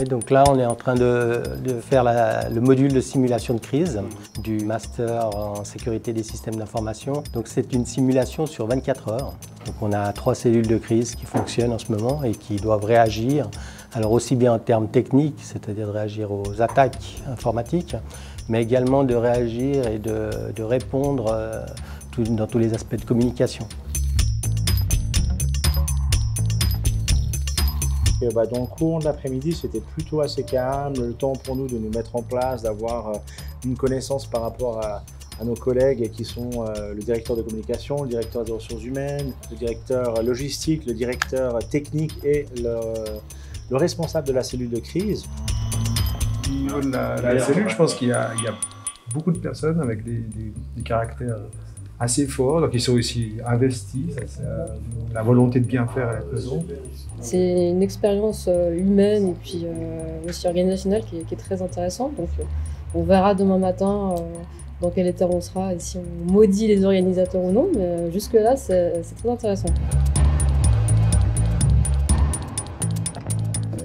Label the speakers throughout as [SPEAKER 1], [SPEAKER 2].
[SPEAKER 1] Et donc là, on est en train de faire le module de simulation de crise du master en sécurité des systèmes d'information. Donc c'est une simulation sur 24 heures. Donc on a 3 cellules de crise qui fonctionnent en ce moment et qui doivent réagir. Alors aussi bien en termes techniques, c'est-à-dire de réagir aux attaques informatiques, mais également de réagir et de répondre dans tous les aspects de communication.
[SPEAKER 2] Dans le cours de l'après-midi, c'était plutôt assez calme, le temps pour nous de nous mettre en place, d'avoir une connaissance par rapport à nos collègues qui sont le directeur de communication, le directeur des ressources humaines, le directeur logistique, le directeur technique et le responsable de la cellule de crise.
[SPEAKER 3] Au niveau de la cellule, je pense qu'il y a beaucoup de personnes avec des caractères assez forts, donc ils sont aussi investis, la volonté de bien faire à la maison.
[SPEAKER 4] C'est une expérience humaine et puis aussi organisationnelle qui est très intéressante. Donc on verra demain matin dans quel état on sera et si on maudit les organisateurs ou non, mais jusque-là c'est très intéressant.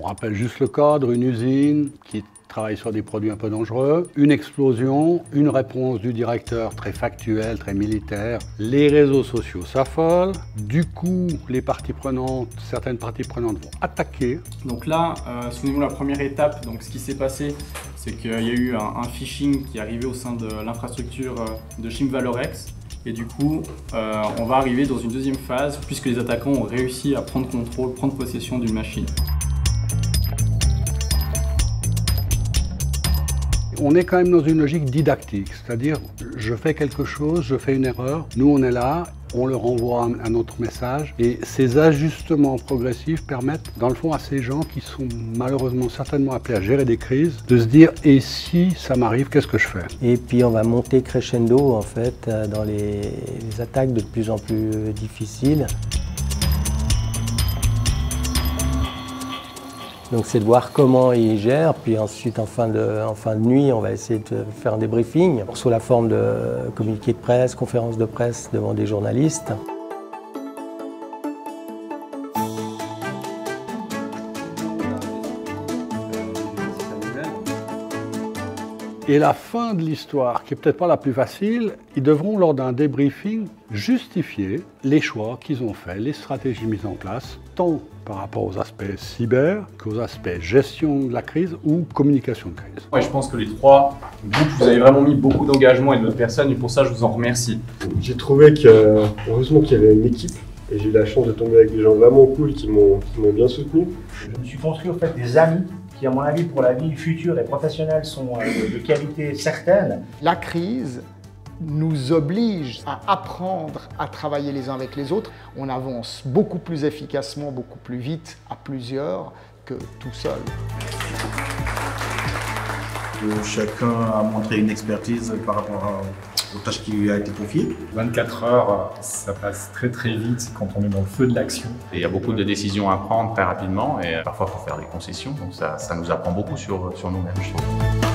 [SPEAKER 5] On rappelle juste le cadre, une usine qui travaille sur des produits un peu dangereux, une explosion, une réponse du directeur très factuelle, très militaire. Les réseaux sociaux s'affolent, du coup certaines parties prenantes vont attaquer.
[SPEAKER 6] Donc là, souvenez-vous la première étape, donc ce qui s'est passé, c'est qu'il y a eu un phishing qui est arrivé au sein de l'infrastructure de Chimvalorex. Et du coup, on va arriver dans une deuxième phase puisque les attaquants ont réussi à prendre contrôle, prendre possession d'une machine.
[SPEAKER 5] On est quand même dans une logique didactique, c'est-à-dire je fais quelque chose, je fais une erreur, nous on est là, on leur envoie un autre message et ces ajustements progressifs permettent dans le fond à ces gens qui sont malheureusement certainement appelés à gérer des crises de se dire et si ça m'arrive, qu'est-ce que je fais? Et
[SPEAKER 1] puis on va monter crescendo en fait dans les attaques de plus en plus difficiles. Donc c'est de voir comment ils gèrent, puis ensuite en fin de nuit, on va essayer de faire un débriefing sous la forme de communiqué de presse, conférence de presse devant des journalistes.
[SPEAKER 5] Et la fin de l'histoire, qui est peut-être pas la plus facile, ils devront lors d'un débriefing justifier les choix qu'ils ont faits, les stratégies mises en place, tant par rapport aux aspects cyber qu'aux aspects gestion de la crise ou communication de crise.
[SPEAKER 6] Ouais, je pense que les 3 groupes, vous avez vraiment mis beaucoup d'engagement et de votre personne et pour ça je vous en remercie.
[SPEAKER 7] J'ai trouvé que, heureusement qu'il y avait une équipe et j'ai eu la chance de tomber avec des gens vraiment cool qui m'ont bien soutenu.
[SPEAKER 2] Je me suis construit au fait des amis qui, à mon avis, pour la vie future et professionnelle, sont de qualité certaine.
[SPEAKER 8] La crise nous oblige à apprendre à travailler les uns avec les autres. On avance beaucoup plus efficacement, beaucoup plus vite à plusieurs que tout seul.
[SPEAKER 9] Chacun a montré une expertise par rapport aux tâches qui lui a été confiées.
[SPEAKER 3] 24 heures, ça passe très très vite quand on est dans le feu de l'action.
[SPEAKER 10] Il y a beaucoup de décisions à prendre très rapidement et parfois il faut faire des concessions, donc ça nous apprend beaucoup sur nous-mêmes, je trouve.